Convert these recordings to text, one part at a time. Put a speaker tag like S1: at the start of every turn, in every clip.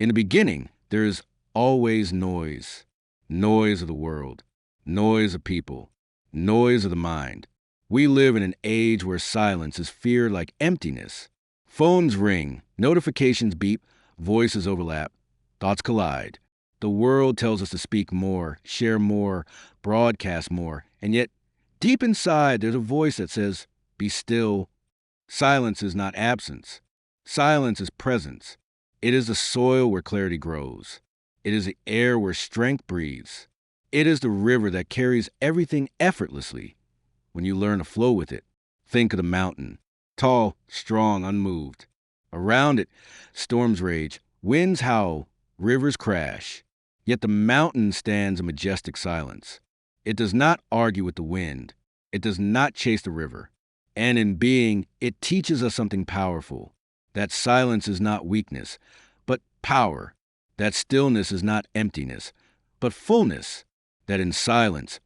S1: In the beginning, there is always noise. Noise of the world, noise of people, noise of the mind. We live in an age where silence is feared like emptiness. Phones ring, notifications beep, voices overlap, thoughts collide. The world tells us to speak more, share more, broadcast more, and yet, deep inside, there's a voice that says, be still. Silence is not absence. Silence is presence. It is the soil where clarity grows. It is the air where strength breathes. It is the river that carries everything effortlessly when you learn to flow with it. Think of the mountain, tall, strong, unmoved. Around it, storms rage, winds howl, rivers crash. Yet the mountain stands in majestic silence. It does not argue with the wind. It does not chase the river. And in being, it teaches us something powerful. That silence is not weakness, but power. That stillness is not emptiness, but fullness. That in silence,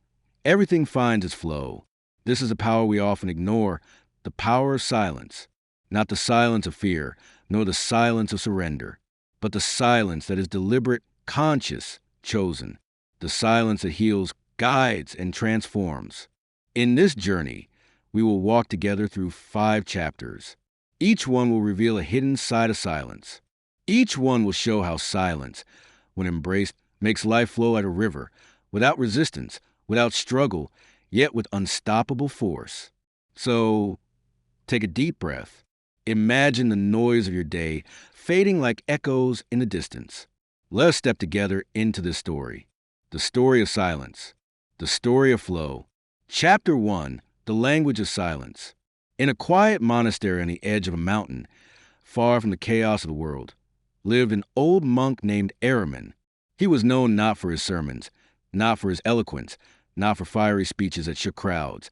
S1: everything finds its flow. This is a power we often ignore, the power of silence. Not the silence of fear, nor the silence of surrender, but the silence that is deliberate, conscious, chosen. The silence that heals, guides, and transforms. In this journey, we will walk together through 5 chapters. Each one will reveal a hidden side of silence. Each one will show how silence, when embraced, makes life flow like a river, without resistance, without struggle, yet with unstoppable force. So, take a deep breath. Imagine the noise of your day fading like echoes in the distance. Let us step together into this story. The story of silence. The story of flow. Chapter 1, The Language of Silence. In a quiet monastery on the edge of a mountain, far from the chaos of the world, lived an old monk named Ahriman. He was known not for his sermons, not for his eloquence, not for fiery speeches that shook crowds,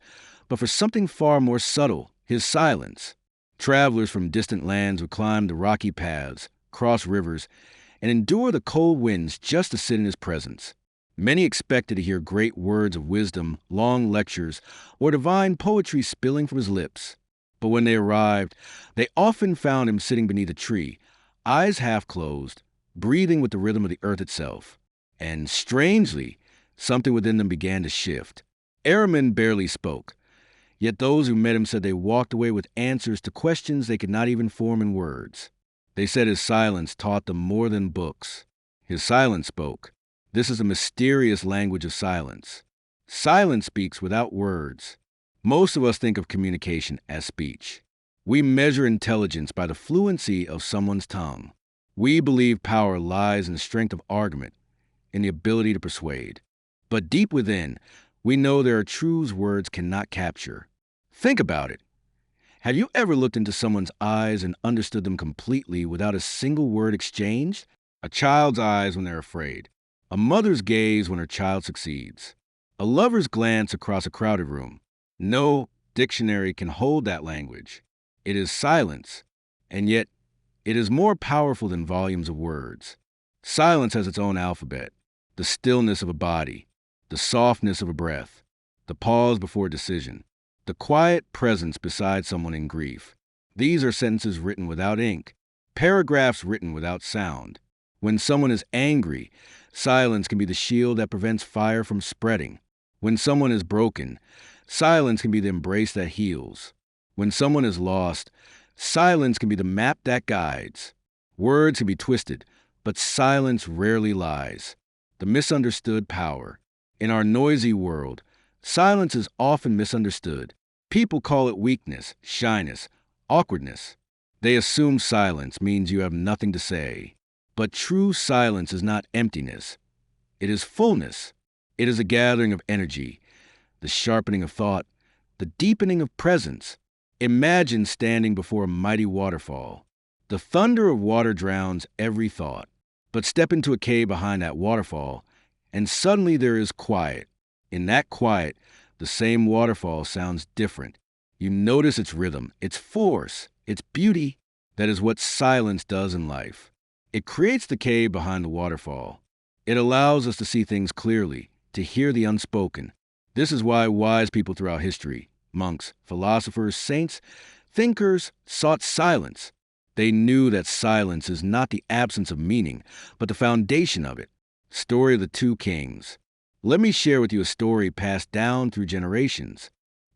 S1: but for something far more subtle, his silence. Travelers from distant lands would climb the rocky paths, cross rivers, and endure the cold winds just to sit in his presence. Many expected to hear great words of wisdom, long lectures, or divine poetry spilling from his lips. But when they arrived, they often found him sitting beneath a tree, eyes half closed, breathing with the rhythm of the earth itself. And strangely, something within them began to shift. Ahriman barely spoke, yet those who met him said they walked away with answers to questions they could not even form in words. They said his silence taught them more than books. His silence spoke. This is a mysterious language of silence. Silence speaks without words. Most of us think of communication as speech. We measure intelligence by the fluency of someone's tongue. We believe power lies in the strength of argument, in the ability to persuade. But deep within, we know there are truths words cannot capture. Think about it. Have you ever looked into someone's eyes and understood them completely without a single word exchanged? A child's eyes when they're afraid. A mother's gaze when her child succeeds. A lover's glance across a crowded room. No dictionary can hold that language. It is silence, and yet it is more powerful than volumes of words. Silence has its own alphabet. The stillness of a body, the softness of a breath, the pause before a decision, the quiet presence beside someone in grief. These are sentences written without ink, paragraphs written without sound. When someone is angry, silence can be the shield that prevents fire from spreading. When someone is broken, silence can be the embrace that heals. When someone is lost, silence can be the map that guides. Words can be twisted, but silence rarely lies. The misunderstood power. In our noisy world, silence is often misunderstood. People call it weakness, shyness, awkwardness. They assume silence means you have nothing to say. But true silence is not emptiness. It is fullness. It is a gathering of energy, the sharpening of thought, the deepening of presence. Imagine standing before a mighty waterfall. The thunder of water drowns every thought. But step into a cave behind that waterfall, and suddenly there is quiet. In that quiet, the same waterfall sounds different. You notice its rhythm, its force, its beauty. That is what silence does in life. It creates the cave behind the waterfall. It allows us to see things clearly, to hear the unspoken. This is why wise people throughout history, monks, philosophers, saints, thinkers, sought silence. They knew that silence is not the absence of meaning, but the foundation of it. Story of the Two Kings. Let me share with you a story passed down through generations.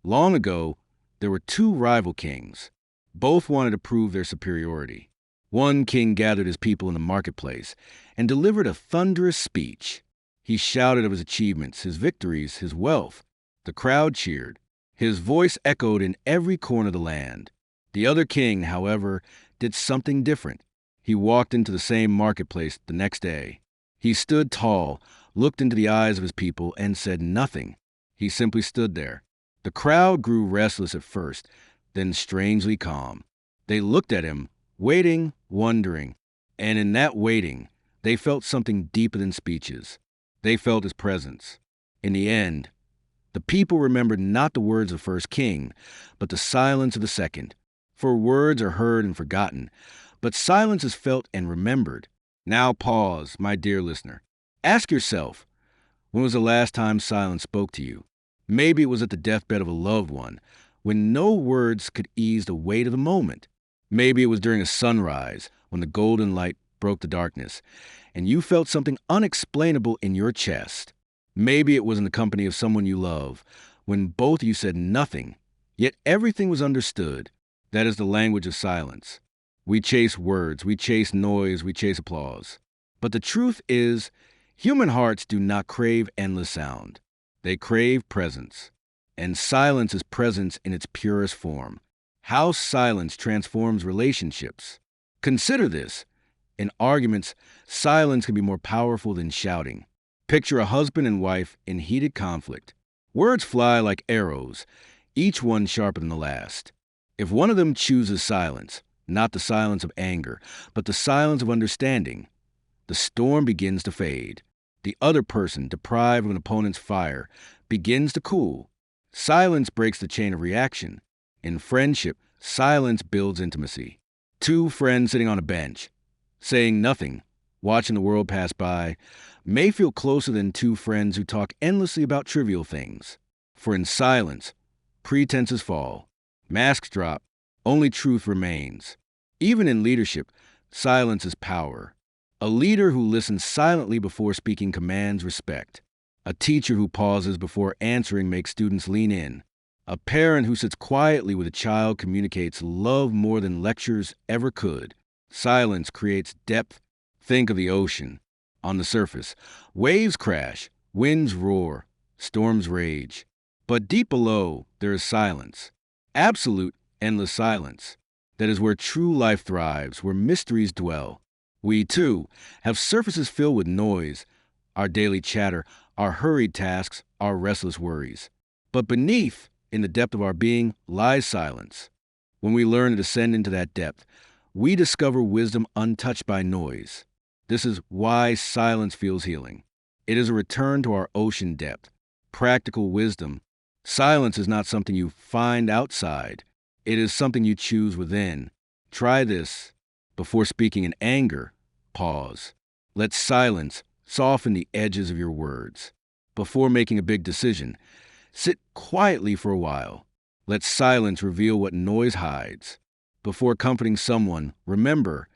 S1: Long ago, there were two rival kings. Both wanted to prove their superiority. One king gathered his people in the marketplace and delivered a thunderous speech. He shouted of his achievements, his victories, his wealth. The crowd cheered. His voice echoed in every corner of the land. The other king, however, did something different. He walked into the same marketplace the next day. He stood tall, looked into the eyes of his people, and said nothing. He simply stood there. The crowd grew restless at first, then strangely calm. They looked at him, waiting, wondering, and in that waiting, they felt something deeper than speeches. They felt his presence. In the end, the people remembered not the words of the first king, but the silence of the second. For words are heard and forgotten, but silence is felt and remembered. Now pause, my dear listener. Ask yourself, when was the last time silence spoke to you? Maybe it was at the deathbed of a loved one, when no words could ease the weight of the moment. Maybe it was during a sunrise, when the golden light broke the darkness, and you felt something unexplainable in your chest. Maybe it was in the company of someone you love, when both of you said nothing, yet everything was understood. That is the language of silence. We chase words, we chase noise, we chase applause. But the truth is, human hearts do not crave endless sound. They crave presence. And silence is presence in its purest form. How silence transforms relationships. Consider this. In arguments, silence can be more powerful than shouting. Picture a husband and wife in heated conflict. Words fly like arrows, each one sharper than the last. If one of them chooses silence, not the silence of anger, but the silence of understanding, the storm begins to fade. The other person, deprived of an opponent's fire, begins to cool. Silence breaks the chain of reaction. In friendship, silence builds intimacy. Two friends sitting on a bench, saying nothing, watching the world pass by, may feel closer than two friends who talk endlessly about trivial things. For in silence, pretenses fall. Masks drop, only truth remains. Even in leadership, silence is power. A leader who listens silently before speaking commands respect. A teacher who pauses before answering makes students lean in. A parent who sits quietly with a child communicates love more than lectures ever could. Silence creates depth. Think of the ocean. On the surface, waves crash, winds roar, storms rage. But deep below, there is silence. Absolute, endless silence. That is where true life thrives, where mysteries dwell. We, too, have surfaces filled with noise, our daily chatter, our hurried tasks, our restless worries. But beneath, in the depth of our being, lies silence. When we learn to descend into that depth, we discover wisdom untouched by noise. This is why silence feels healing. It is a return to our ocean depth, practical wisdom. Silence is not something you find outside. It is something you choose within. Try this. Before speaking in anger, pause. Let silence soften the edges of your words. Before making a big decision, sit quietly for a while. Let silence reveal what noise hides. Before comforting someone, remember,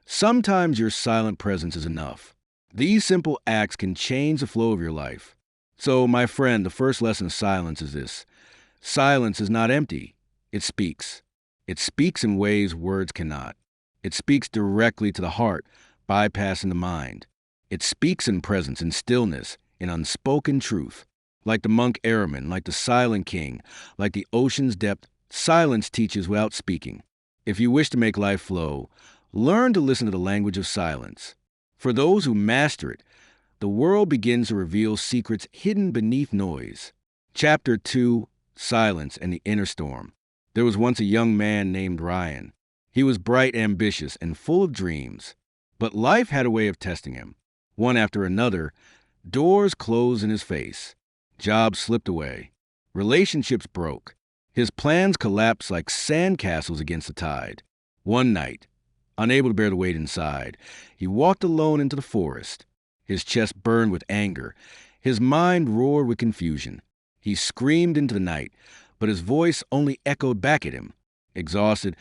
S1: sometimes your silent presence is enough. These simple acts can change the flow of your life. So, my friend, the first lesson of silence is this. Silence is not empty. It speaks. It speaks in ways words cannot. It speaks directly to the heart, bypassing the mind. It speaks in presence, in stillness, in unspoken truth. Like the monk Ahriman, like the silent king, like the ocean's depth, silence teaches without speaking. If you wish to make life flow, learn to listen to the language of silence. For those who master it, the world begins to reveal secrets hidden beneath noise. Chapter 2, Silence and the Inner Storm. There was once a young man named Ryan. He was bright, ambitious, and full of dreams. But life had a way of testing him. One after another, doors closed in his face. Jobs slipped away. Relationships broke. His plans collapsed like sandcastles against the tide. One night, unable to bear the weight inside, he walked alone into the forest. His chest burned with anger. His mind roared with confusion. He screamed into the night, but his voice only echoed back at him. Exhausted,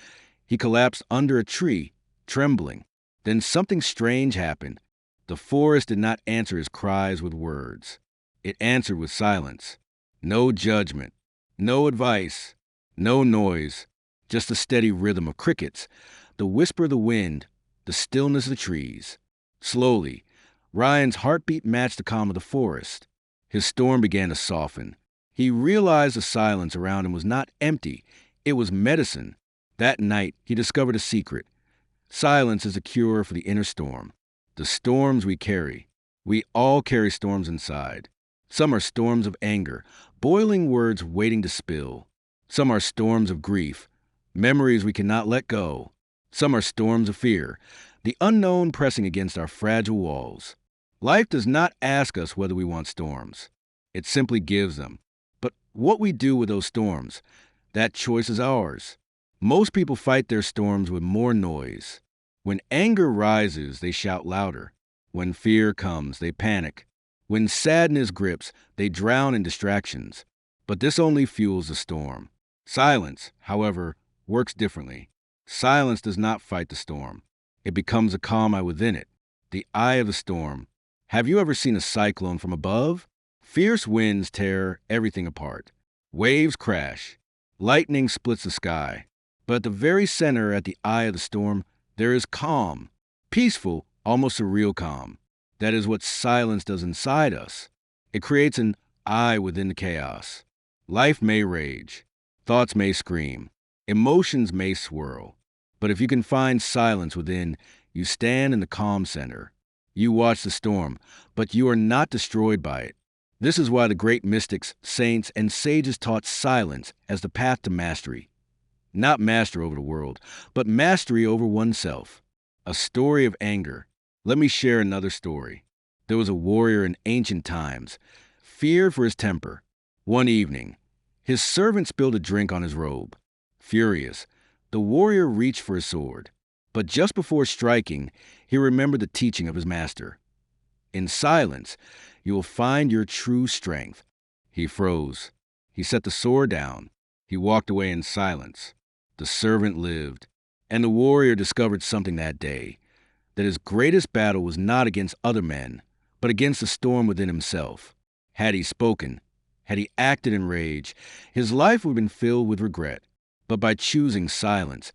S1: He collapsed under a tree, trembling. Then something strange happened. The forest did not answer his cries with words. It answered with silence. No judgment, no advice, no noise, just the steady rhythm of crickets, the whisper of the wind, the stillness of the trees. Slowly, Ryan's heartbeat matched the calm of the forest. His storm began to soften. He realized the silence around him was not empty, it was medicine. That night, he discovered a secret. Silence is a cure for the inner storm. The storms we carry. We all carry storms inside. Some are storms of anger, boiling words waiting to spill. Some are storms of grief, memories we cannot let go. Some are storms of fear, the unknown pressing against our fragile walls. Life does not ask us whether we want storms. It simply gives them. But what we do with those storms, that choice is ours. Most people fight their storms with more noise. When anger rises, they shout louder. When fear comes, they panic. When sadness grips, they drown in distractions. But this only fuels the storm. Silence, however, works differently. Silence does not fight the storm. It becomes a calm eye within it, the eye of the storm. Have you ever seen a cyclone from above? Fierce winds tear everything apart. Waves crash. Lightning splits the sky. But at the very center, at the eye of the storm, there is calm. Peaceful, almost surreal calm. That is what silence does inside us. It creates an eye within the chaos. Life may rage. Thoughts may scream. Emotions may swirl. But if you can find silence within, you stand in the calm center. You watch the storm, but you are not destroyed by it. This is why the great mystics, saints, and sages taught silence as the path to mastery. Not master over the world, but mastery over oneself. A story of anger. Let me share another story. There was a warrior in ancient times, feared for his temper. One evening, his servant spilled a drink on his robe. Furious, the warrior reached for his sword. But just before striking, he remembered the teaching of his master. In silence, you will find your true strength. He froze. He set the sword down. He walked away in silence. The servant lived. And the warrior discovered something that day, that his greatest battle was not against other men, but against the storm within himself. Had he spoken, had he acted in rage, his life would have been filled with regret. But by choosing silence,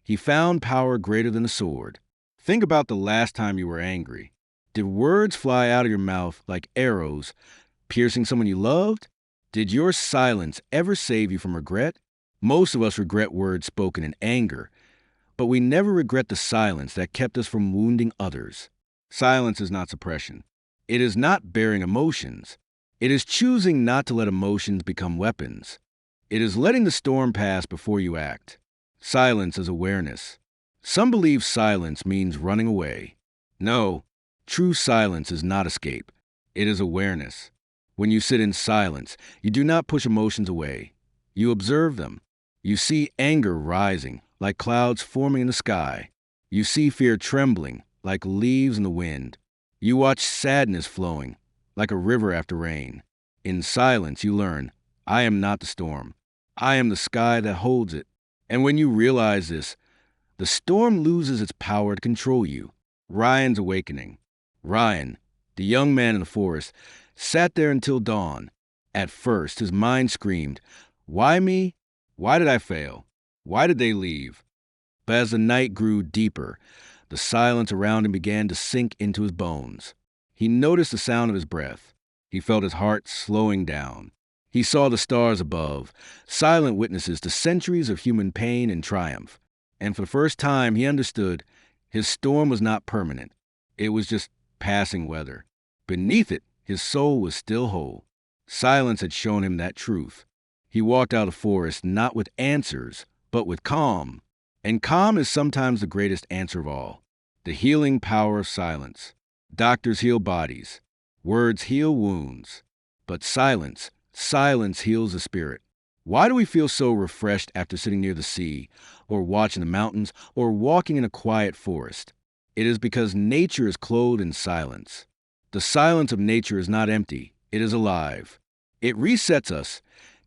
S1: he found power greater than the sword. Think about the last time you were angry. Did words fly out of your mouth like arrows, piercing someone you loved? Did your silence ever save you from regret? Most of us regret words spoken in anger, but we never regret the silence that kept us from wounding others. Silence is not suppression. It is not bearing emotions. It is choosing not to let emotions become weapons. It is letting the storm pass before you act. Silence is awareness. Some believe silence means running away. No, true silence is not escape. It is awareness. When you sit in silence, you do not push emotions away. You observe them. You see anger rising, like clouds forming in the sky. You see fear trembling, like leaves in the wind. You watch sadness flowing, like a river after rain. In silence, you learn, I am not the storm. I am the sky that holds it. And when you realize this, the storm loses its power to control you. Ryan's awakening. Ryan, the young man in the forest, sat there until dawn. At first, his mind screamed, why me? Why did I fail? Why did they leave? But as the night grew deeper, the silence around him began to sink into his bones. He noticed the sound of his breath. He felt his heart slowing down. He saw the stars above, silent witnesses to centuries of human pain and triumph. And for the first time, he understood his storm was not permanent. It was just passing weather. Beneath it, his soul was still whole. Silence had shown him that truth. He walked out of the forest not with answers, but with calm. And calm is sometimes the greatest answer of all. The healing power of silence. Doctors heal bodies. Words heal wounds. But silence heals the spirit. Why do we feel so refreshed after sitting near the sea, or watching the mountains, or walking in a quiet forest? It is because nature is clothed in silence. The silence of nature is not empty. It is alive. It resets us,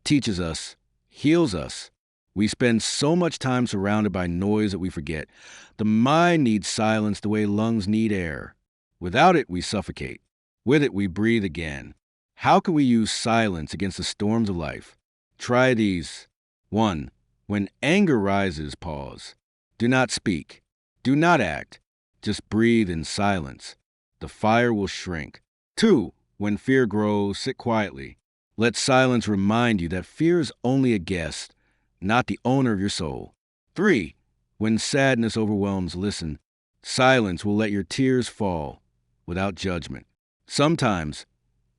S1: teaches us, heals us. We spend so much time surrounded by noise that we forget. The mind needs silence the way lungs need air. Without it, we suffocate. With it, we breathe again. How can we use silence against the storms of life? Try these. 1. When anger rises, pause. Do not speak. Do not act. Just breathe in silence. The fire will shrink. 2. When fear grows, sit quietly. Let silence remind you that fear is only a guest, not the owner of your soul. 3. When sadness overwhelms, listen. Silence will let your tears fall without judgment. Sometimes,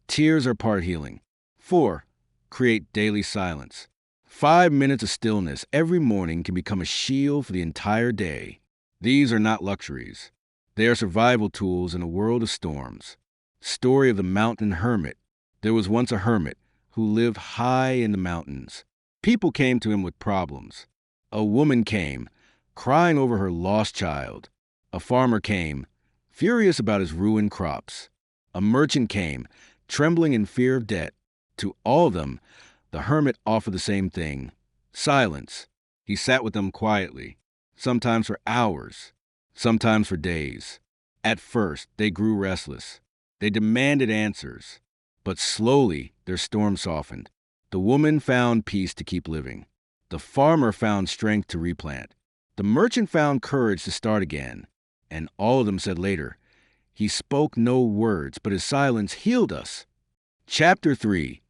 S1: tears are part healing. 4. Create daily silence. 5 minutes of stillness every morning can become a shield for the entire day. These are not luxuries. They are survival tools in a world of storms. Story of the mountain hermit. There was once a hermit who lived high in the mountains. People came to him with problems. A woman came, crying over her lost child. A farmer came, furious about his ruined crops. A merchant came, trembling in fear of debt. To all of them, the hermit offered the same thing: silence. He sat with them quietly, sometimes for hours, sometimes for days. At first, they grew restless. They demanded answers. But slowly, their storm softened. The woman found peace to keep living. The farmer found strength to replant. The merchant found courage to start again. And all of them said later, "He spoke no words, but his silence healed us." Chapter 3.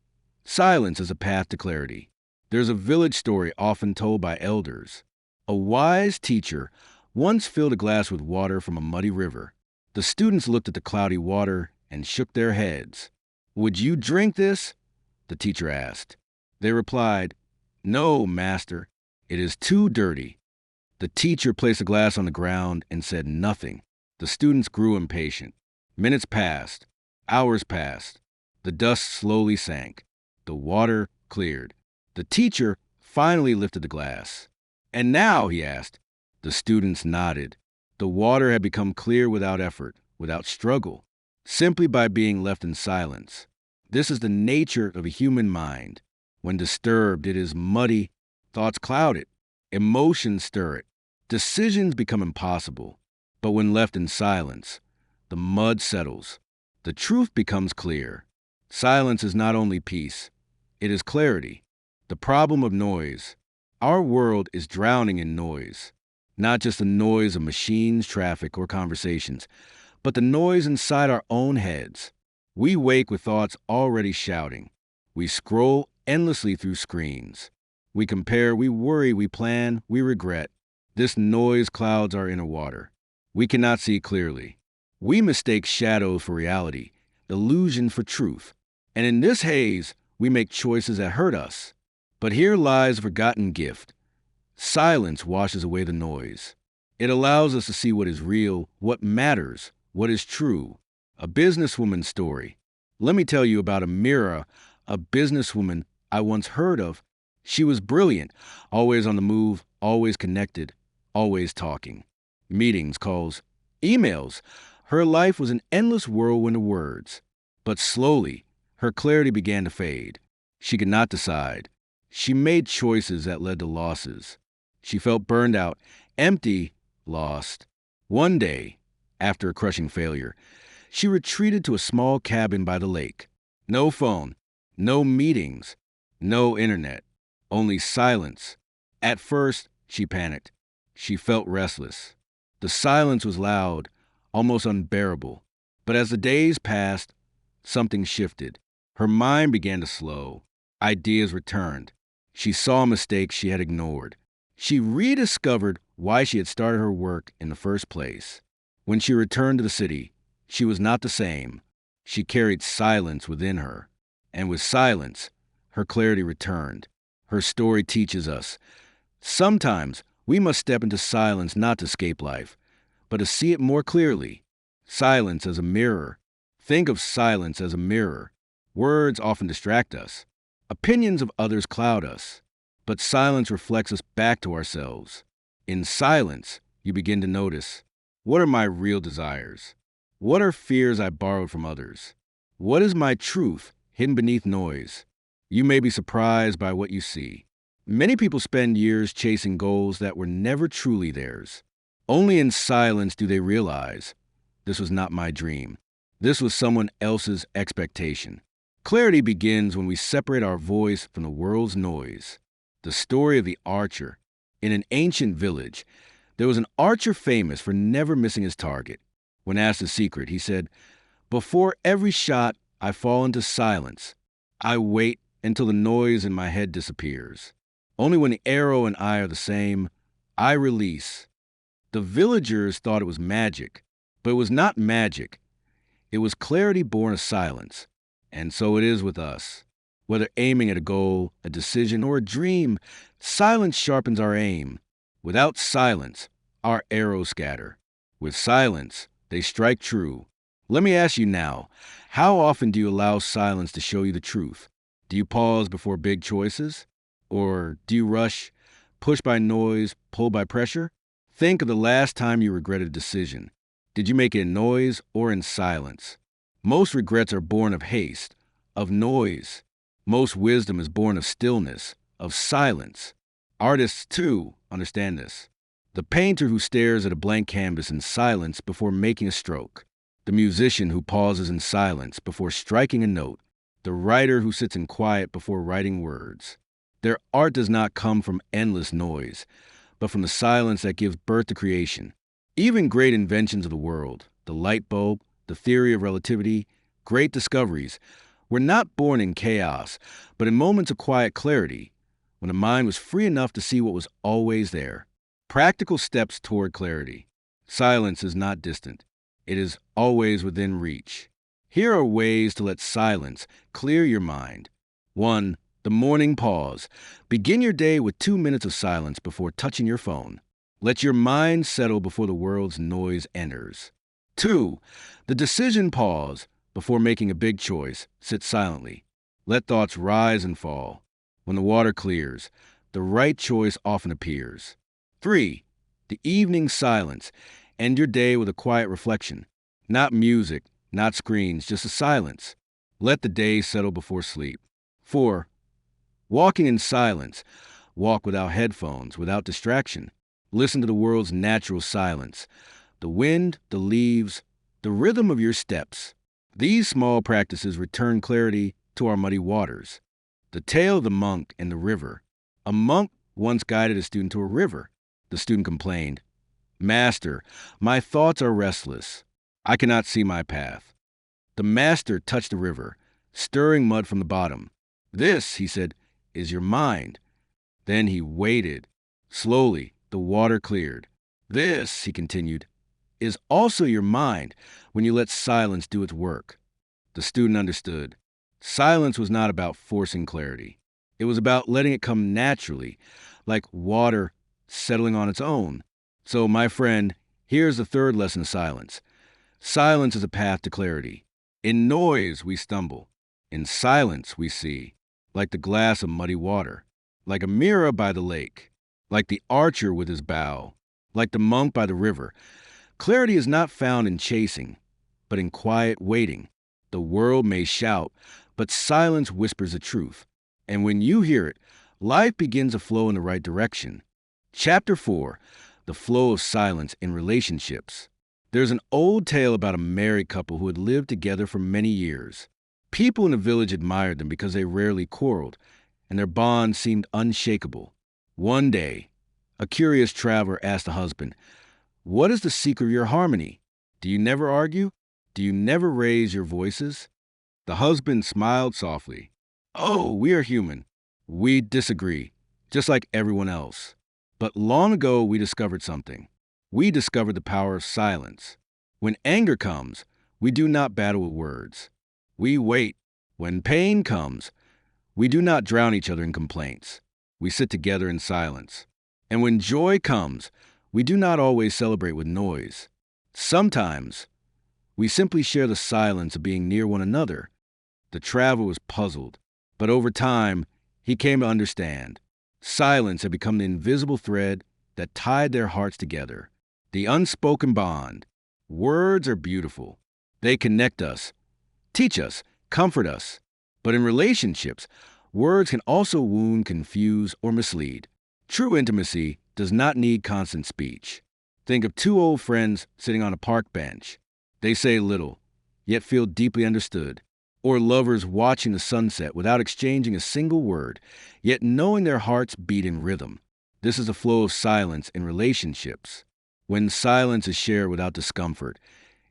S1: Silence as a Path to Clarity. There's a village story often told by elders. A wise teacher once filled a glass with water from a muddy river. The students looked at the cloudy water and shook their heads. "Would you drink this?" the teacher asked. They replied, "No, master, it is too dirty." The teacher placed the glass on the ground and said nothing. The students grew impatient. Minutes passed. Hours passed. The dust slowly sank. The water cleared. The teacher finally lifted the glass. "And now?" he asked. The students nodded. The water had become clear without effort, without struggle, simply by being left in silence. This is the nature of a human mind. When disturbed, it is muddy, thoughts cloud it, emotions stir it, decisions become impossible. But when left in silence, the mud settles. The truth becomes clear. Silence is not only peace, it is clarity. The problem of noise. Our world is drowning in noise. Not just the noise of machines, traffic, or conversations, but the noise inside our own heads. We wake with thoughts already shouting. We scroll endlessly through screens. We compare, we worry, we plan, we regret. This noise clouds our inner water. We cannot see clearly. We mistake shadows for reality, illusion for truth. And in this haze, we make choices that hurt us. But here lies a forgotten gift. Silence washes away the noise. It allows us to see what is real, what matters, what is true. A businesswoman's story. Let me tell you about Amira, a businesswoman I once heard of. She was brilliant, always on the move, always connected, always talking. Meetings, calls, emails. Her life was an endless whirlwind of words. But slowly, her clarity began to fade. She could not decide. She made choices that led to losses. She felt burned out, empty, lost. One day, after a crushing failure, she retreated to a small cabin by the lake. No phone, no meetings, no internet, only silence. At first, she panicked. She felt restless. The silence was loud, almost unbearable. But as the days passed, something shifted. Her mind began to slow. Ideas returned. She saw mistakes she had ignored. She rediscovered why she had started her work in the first place. When she returned to the city, she was not the same. She carried silence within her. And with silence, her clarity returned. Her story teaches us. Sometimes we must step into silence not to escape life, but to see it more clearly. Silence as a mirror. Think of silence as a mirror. Words often distract us. Opinions of others cloud us. But silence reflects us back to ourselves. In silence, you begin to notice, what are my real desires? What are fears I borrowed from others? What is my truth hidden beneath noise? You may be surprised by what you see. Many people spend years chasing goals that were never truly theirs. Only in silence do they realize this was not my dream. This was someone else's expectation. Clarity begins when we separate our voice from the world's noise. The story of the archer. In an ancient village, there was an archer famous for never missing his target. When asked his secret, he said, "Before every shot, I fall into silence. I wait until the noise in my head disappears. Only when the arrow and I are the same, I release." The villagers thought it was magic, but it was not magic. It was clarity born of silence. And so it is with us. Whether aiming at a goal, a decision, or a dream, silence sharpens our aim. Without silence, our arrows scatter. With silence, they strike true. Let me ask you now, how often do you allow silence to show you the truth? Do you pause before big choices? Or do you rush, pushed by noise, pulled by pressure? Think of the last time you regretted a decision. Did you make it in noise or in silence? Most regrets are born of haste, of noise. Most wisdom is born of stillness, of silence. Artists, too, understand this. The painter who stares at a blank canvas in silence before making a stroke. The musician who pauses in silence before striking a note. The writer who sits in quiet before writing words. Their art does not come from endless noise, but from the silence that gives birth to creation. Even great inventions of the world, the light bulb, the theory of relativity, great discoveries, were not born in chaos, but in moments of quiet clarity, when the mind was free enough to see what was always there. Practical steps toward clarity. Silence is not distant. It is always within reach. Here are ways to let silence clear your mind. 1. The morning pause. Begin your day with 2 minutes of silence before touching your phone. Let your mind settle before the world's noise enters. 2. The decision pause. Before making a big choice, sit silently. Let thoughts rise and fall. When the water clears, the right choice often appears. 3. The evening silence. End your day with a quiet reflection. Not music, not screens, just a silence. Let the day settle before sleep. 4. Walking in silence. Walk without headphones, without distraction. Listen to the world's natural silence. The wind, the leaves, the rhythm of your steps. These small practices return clarity to our muddy waters. The tale of the monk and the river. A monk once guided a student to a river. The student complained, "Master, my thoughts are restless. I cannot see my path." The master touched the river, stirring mud from the bottom. "This," he said, "is your mind." Then he waited. Slowly, the water cleared. "This," he continued, "is also your mind when you let silence do its work." The student understood. Silence was not about forcing clarity. It was about letting it come naturally, like water settling on its own. So, my friend, here's the third lesson of silence. Silence is a path to clarity. In noise, we stumble. In silence, we see, like the glass of muddy water, like a mirror by the lake, like the archer with his bow, like the monk by the river. Clarity is not found in chasing, but in quiet waiting. The world may shout, but silence whispers the truth. And when you hear it, life begins to flow in the right direction. Chapter 4. The Flow of Silence in Relationships. There's an old tale about a married couple who had lived together for many years. People in the village admired them because they rarely quarreled, and their bond seemed unshakable. One day, a curious traveler asked the husband, "What is the secret of your harmony? Do you never argue? Do you never raise your voices?" The husband smiled softly. "Oh, we are human. We disagree, just like everyone else. But long ago, we discovered something. We discovered the power of silence. When anger comes, we do not battle with words. We wait. When pain comes, we do not drown each other in complaints. We sit together in silence. And when joy comes, we do not always celebrate with noise. Sometimes, we simply share the silence of being near one another." The traveler was puzzled, but over time, he came to understand. Silence had become the invisible thread that tied their hearts together. The unspoken bond. Words are beautiful. They connect us, teach us, comfort us. But in relationships, Words can also wound, confuse, or mislead. True intimacy does not need constant speech. Think of two old friends sitting on a park bench. They say little, yet feel deeply understood. Or lovers watching the sunset without exchanging a single word, yet knowing their hearts beat in rhythm. This is the flow of silence in relationships. When silence is shared without discomfort,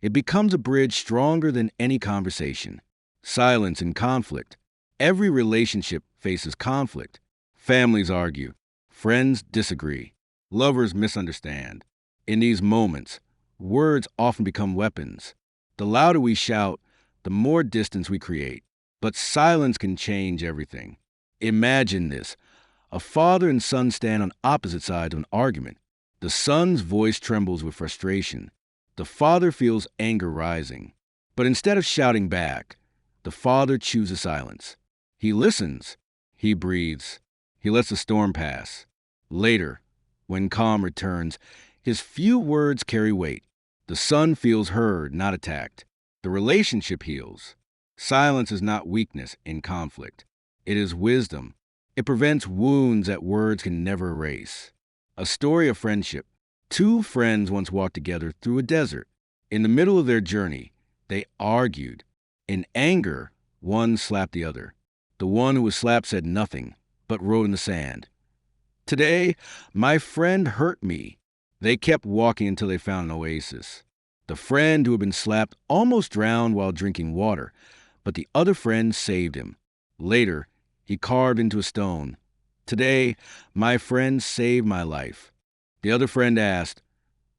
S1: it becomes a bridge stronger than any conversation. Silence in conflict. Every relationship faces conflict. Families argue. Friends disagree. Lovers misunderstand. In these moments, words often become weapons. The louder we shout, the more distance we create. But silence can change everything. Imagine this. A father and son stand on opposite sides of an argument. The son's voice trembles with frustration. The father feels anger rising. But instead of shouting back, the father chooses silence. He listens. He breathes. He lets the storm pass. Later, when calm returns, his few words carry weight. The son feels heard, not attacked. The relationship heals. Silence is not weakness in conflict. It is wisdom. It prevents wounds that words can never erase. A story of friendship. Two friends once walked together through a desert. In the middle of their journey, they argued. In anger, one slapped the other. The one who was slapped said nothing, but wrote in the sand. "Today, my friend hurt me." They kept walking until they found an oasis. The friend who had been slapped almost drowned while drinking water, but the other friend saved him. Later, he carved into a stone, "Today, my friend saved my life." The other friend asked,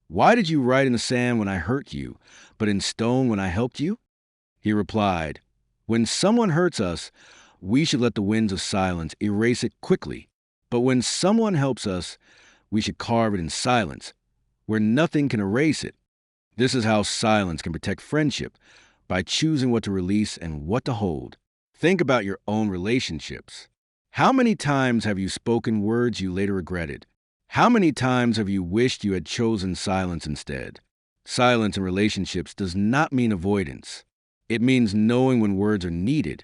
S1: "Why did you write in the sand when I hurt you, but in stone when I helped you?" He replied, "When someone hurts us, we should let the winds of silence erase it quickly. But when someone helps us, we should carve it in silence, where nothing can erase it." This is how silence can protect friendship, by choosing what to release and what to hold. Think about your own relationships. How many times have you spoken words you later regretted? How many times have you wished you had chosen silence instead? Silence in relationships does not mean avoidance. It means knowing when words are needed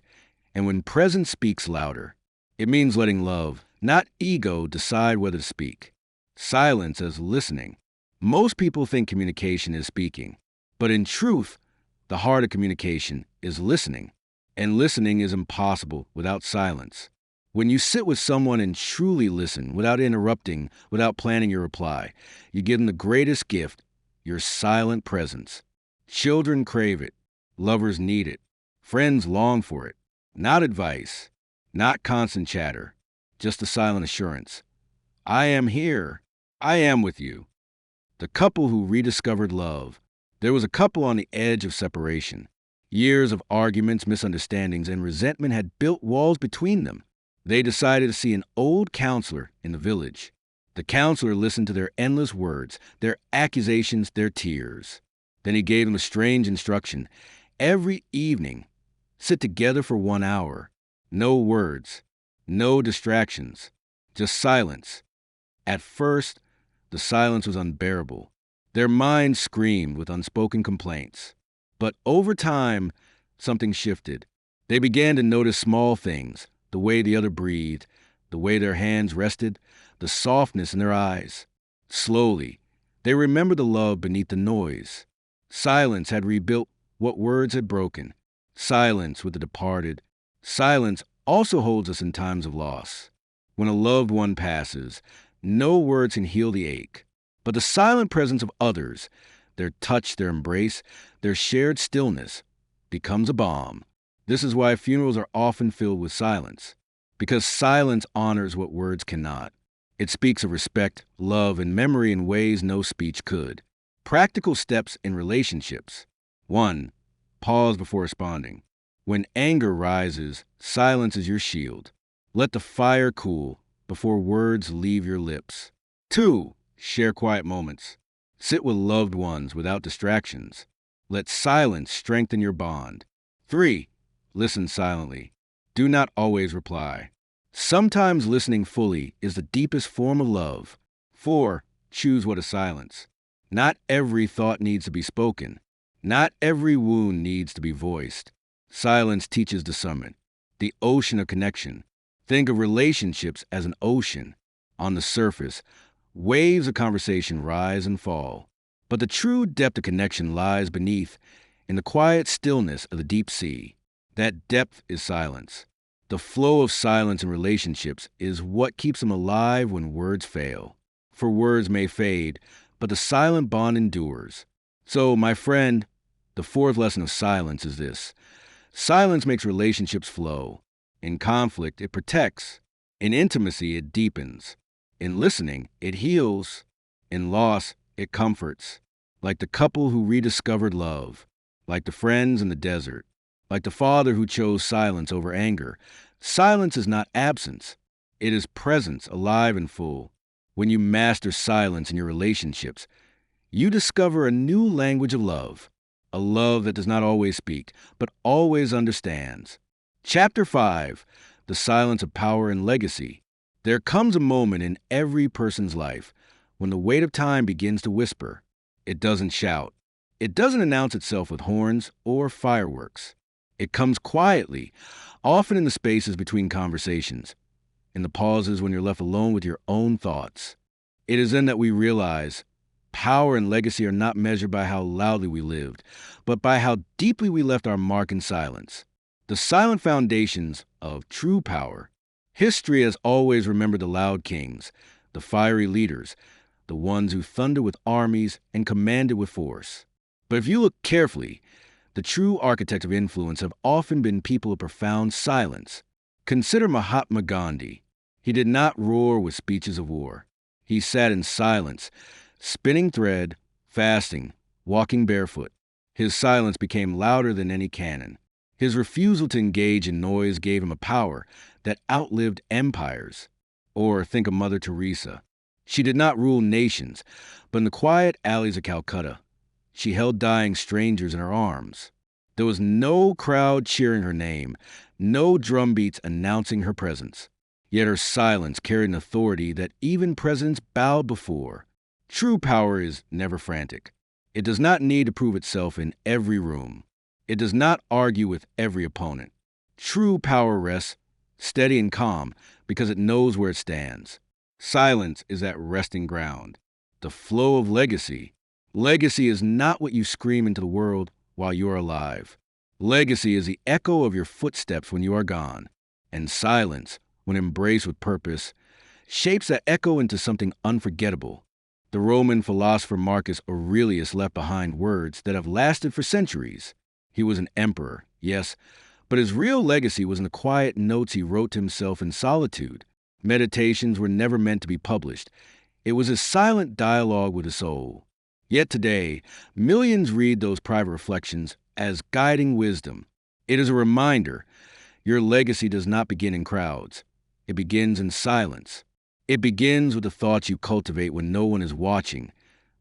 S1: and when presence speaks louder. It means letting love, not ego, decide whether to speak. Silence as listening. Most people think communication is speaking, but in truth, the heart of communication is listening, and listening is impossible without silence. When you sit with someone and truly listen, without interrupting, without planning your reply, you give them the greatest gift, your silent presence. Children crave it. Lovers need it. Friends long for it. Not advice, not constant chatter, just a silent assurance. I am here. I am with you. The couple who rediscovered love. There was a couple on the edge of separation. Years of arguments, misunderstandings, and resentment had built walls between them. They decided to see an old counselor in the village. The counselor listened to their endless words, their accusations, their tears. Then he gave them a strange instruction. Every evening, sit together for 1 hour. No words, no distractions, just silence. At first, the silence was unbearable. Their minds screamed with unspoken complaints. But over time, something shifted. They began to notice small things, the way the other breathed, the way their hands rested, the softness in their eyes. Slowly, they remembered the love beneath the noise. Silence had rebuilt what words had broken. Silence with the departed. Silence also holds us in times of loss. When a loved one passes, no words can heal the ache. But the silent presence of others, their touch, their embrace, their shared stillness, becomes a balm. This is why funerals are often filled with silence, because silence honors what words cannot. It speaks of respect, love, and memory in ways no speech could. Practical steps in relationships. 1. Pause before responding. When anger rises, silence is your shield. Let the fire cool before words leave your lips. 2. Share quiet moments. Sit with loved ones without distractions. Let silence strengthen your bond. 3. Listen silently. Do not always reply. Sometimes listening fully is the deepest form of love. 4. Choose what is silence. Not every thought needs to be spoken. Not every wound needs to be voiced. Silence teaches discernment, the ocean of connection. Think of relationships as an ocean. On the surface, waves of conversation rise and fall. But the true depth of connection lies beneath, in the quiet stillness of the deep sea. That depth is silence. The flow of silence in relationships is what keeps them alive when words fail. For words may fade, but the silent bond endures. So, my friend, the fourth lesson of silence is this: silence makes relationships flow. In conflict, it protects. In intimacy, it deepens. In listening, it heals. In loss, it comforts. Like the couple who rediscovered love, like the friends in the desert, like the father who chose silence over anger. Silence is not absence. It is presence, alive and full. When you master silence in your relationships, you discover a new language of love, a love that does not always speak, but always understands. Chapter 5: The Silence of Power and Legacy. There comes a moment in every person's life when the weight of time begins to whisper. It doesn't shout. It doesn't announce itself with horns or fireworks. It comes quietly, often in the spaces between conversations, in the pauses when you're left alone with your own thoughts. It is then that we realize power and legacy are not measured by how loudly we lived, but by how deeply we left our mark in silence. The silent foundations of true power. History has always remembered the loud kings, the fiery leaders, the ones who thundered with armies and commanded with force. But if you look carefully, the true architects of influence have often been people of profound silence. Consider Mahatma Gandhi. He did not roar with speeches of war. He sat in silence, spinning thread, fasting, walking barefoot. His silence became louder than any cannon. His refusal to engage in noise gave him a power that outlived empires. Or think of Mother Teresa. She did not rule nations, but in the quiet alleys of Calcutta, she held dying strangers in her arms. There was no crowd cheering her name, no drumbeats announcing her presence. Yet her silence carried an authority that even presidents bowed before. True power is never frantic. It does not need to prove itself in every room. It does not argue with every opponent. True power rests, steady and calm, because it knows where it stands. Silence is that resting ground. The flow of legacy. Legacy is not what you scream into the world while you are alive. Legacy is the echo of your footsteps when you are gone. And silence, when embraced with purpose, shapes that echo into something unforgettable. The Roman philosopher Marcus Aurelius left behind words that have lasted for centuries. He was an emperor, yes, but his real legacy was in the quiet notes he wrote to himself in solitude. Meditations were never meant to be published. It was his silent dialogue with his soul. Yet today, millions read those private reflections as guiding wisdom. It is a reminder your legacy does not begin in crowds. It begins in silence. It begins with the thoughts you cultivate when no one is watching,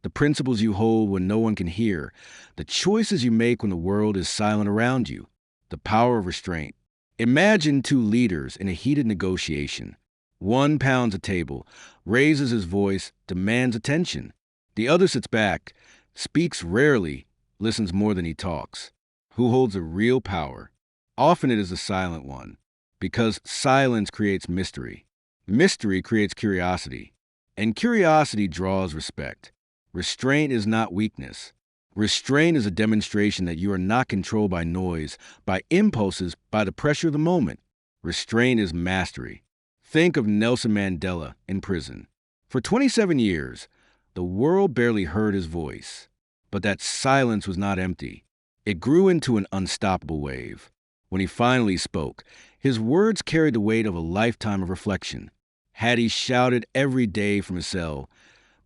S1: the principles you hold when no one can hear, the choices you make when the world is silent around you, the power of restraint. Imagine two leaders in a heated negotiation. One pounds a table, raises his voice, demands attention. The other sits back, speaks rarely, listens more than he talks. Who holds the real power? Often it is the silent one, because silence creates mystery. Mystery creates curiosity, and curiosity draws respect. Restraint is not weakness. Restraint is a demonstration that you are not controlled by noise, by impulses, by the pressure of the moment. Restraint is mastery. Think of Nelson Mandela in prison. For 27 years, the world barely heard his voice. But that silence was not empty. It grew into an unstoppable wave. When he finally spoke, his words carried the weight of a lifetime of reflection. Had he shouted every day from his cell,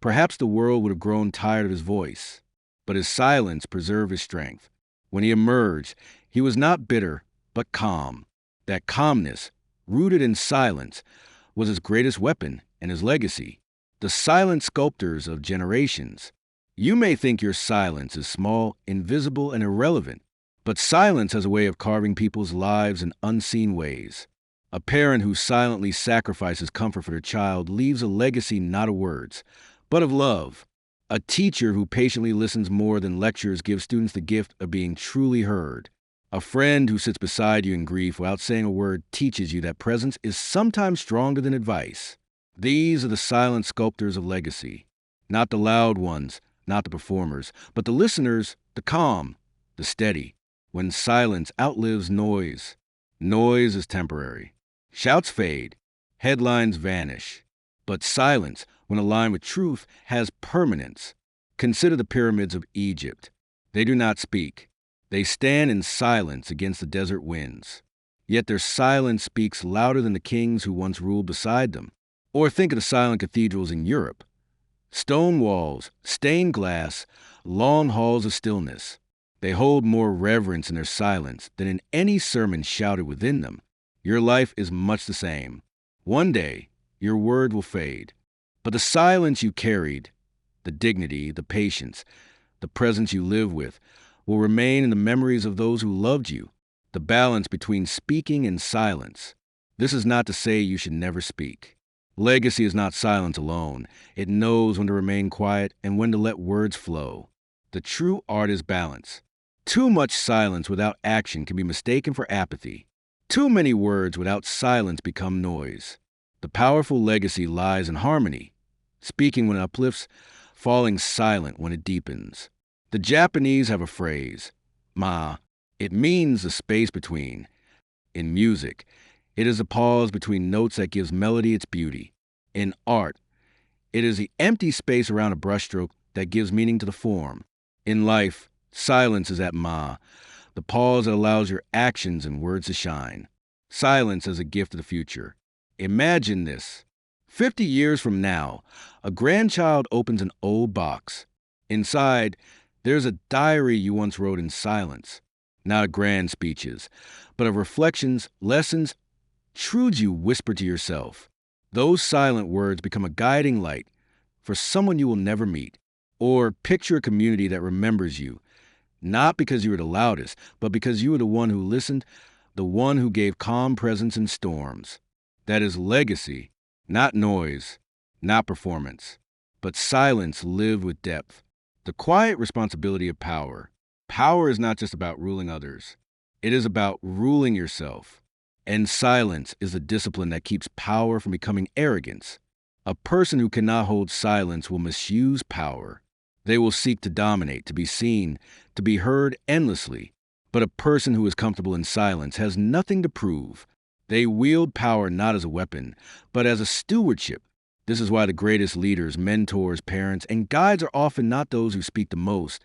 S1: perhaps the world would have grown tired of his voice. But his silence preserved his strength. When he emerged, he was not bitter, but calm. That calmness, rooted in silence, was his greatest weapon and his legacy. The silent sculptors of generations. You may think your silence is small, invisible, and irrelevant, but silence has a way of carving people's lives in unseen ways. A parent who silently sacrifices comfort for their child leaves a legacy not of words, but of love. A teacher who patiently listens more than lectures gives students the gift of being truly heard. A friend who sits beside you in grief without saying a word teaches you that presence is sometimes stronger than advice. These are the silent sculptors of legacy. Not the loud ones, not the performers, but the listeners, the calm, the steady. When silence outlives noise, noise is temporary. Shouts fade, headlines vanish. But silence, when aligned with truth, has permanence. Consider the pyramids of Egypt. They do not speak. They stand in silence against the desert winds. Yet their silence speaks louder than the kings who once ruled beside them. Or think of the silent cathedrals in Europe. Stone walls, stained glass, long halls of stillness. They hold more reverence in their silence than in any sermon shouted within them. Your life is much the same. One day, your word will fade. But the silence you carried, the dignity, the patience, the presence you live with, will remain in the memories of those who loved you. The balance between speaking and silence. This is not to say you should never speak. Legacy is not silence alone. It knows when to remain quiet and when to let words flow. The true art is balance. Too much silence without action can be mistaken for apathy. Too many words without silence become noise. The powerful legacy lies in harmony, speaking when it uplifts, falling silent when it deepens. The Japanese have a phrase, ma. It means the space between. In music, it is a pause between notes that gives melody its beauty. In art, it is the empty space around a brushstroke that gives meaning to the form. In life, silence is at ma, the pause that allows your actions and words to shine. Silence as a gift of the future. Imagine this. 50 years from now, a grandchild opens an old box. Inside, there's a diary you once wrote in silence. Not of grand speeches, but of reflections, lessons, truths you whisper to yourself. Those silent words become a guiding light for someone you will never meet. Or picture a community that remembers you, not because you were the loudest, but because you were the one who listened, the one who gave calm presence in storms. That is legacy, not noise, not performance, but silence lived with depth. The quiet responsibility of power. Power is not just about ruling others. It is about ruling yourself. And silence is the discipline that keeps power from becoming arrogance. A person who cannot hold silence will misuse power. They will seek to dominate, to be seen, to be heard endlessly. But a person who is comfortable in silence has nothing to prove. They wield power not as a weapon, but as a stewardship. This is why the greatest leaders, mentors, parents, and guides are often not those who speak the most,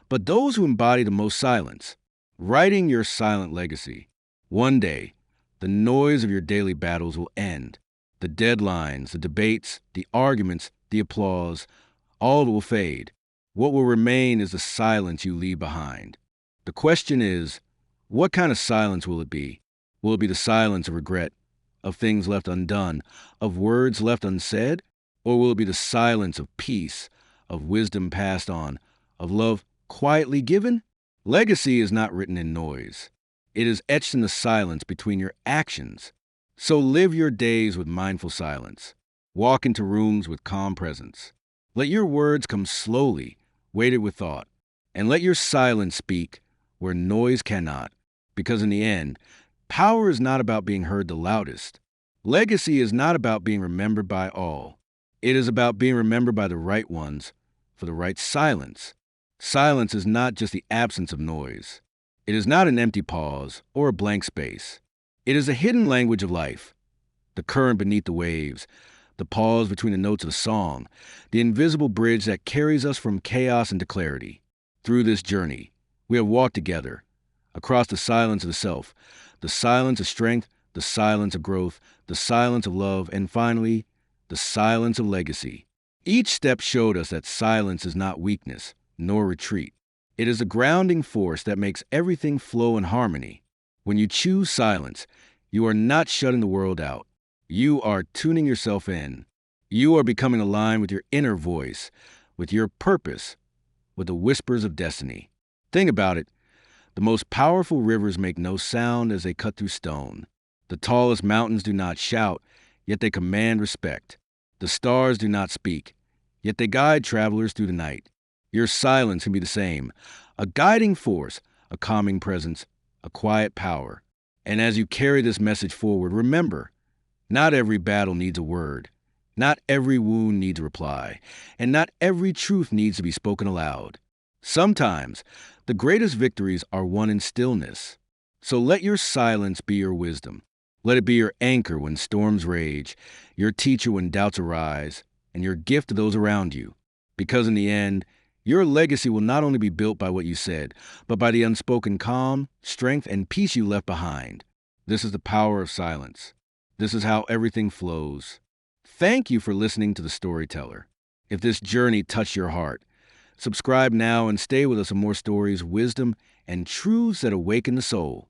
S1: but those who embody the most silence. Writing your silent legacy. One day, the noise of your daily battles will end. The deadlines, the debates, the arguments, the applause, all will fade. What will remain is the silence you leave behind. The question is, what kind of silence will it be? Will it be the silence of regret, of things left undone, of words left unsaid? Or will it be the silence of peace, of wisdom passed on, of love quietly given? Legacy is not written in noise. It is etched in the silence between your actions. So live your days with mindful silence. Walk into rooms with calm presence. Let your words come slowly, weighted with thought, and let your silence speak where noise cannot. Because in the end, power is not about being heard the loudest. Legacy is not about being remembered by all. It is about being remembered by the right ones for the right silence. Silence is not just the absence of noise. It is not an empty pause or a blank space. It is a hidden language of life, the current beneath the waves, the pause between the notes of a song, the invisible bridge that carries us from chaos into clarity. Through this journey, we have walked together, across the silence of the self, the silence of strength, the silence of growth, the silence of love, and finally, the silence of legacy. Each step showed us that silence is not weakness, nor retreat. It is a grounding force that makes everything flow in harmony. When you choose silence, you are not shutting the world out. You are tuning yourself in. You are becoming aligned with your inner voice, with your purpose, with the whispers of destiny. Think about it. The most powerful rivers make no sound as they cut through stone. The tallest mountains do not shout, yet they command respect. The stars do not speak, yet they guide travelers through the night. Your silence can be the same, a guiding force, a calming presence, a quiet power. And as you carry this message forward, remember, not every battle needs a word. Not every wound needs a reply. And not every truth needs to be spoken aloud. Sometimes, the greatest victories are won in stillness. So let your silence be your wisdom. Let it be your anchor when storms rage, your teacher when doubts arise, and your gift to those around you. Because in the end, your legacy will not only be built by what you said, but by the unspoken calm, strength, and peace you left behind. This is the power of silence. This is how everything flows. Thank you for listening to The Storyteller. If this journey touched your heart, subscribe now and stay with us for more stories, wisdom, and truths that awaken the soul.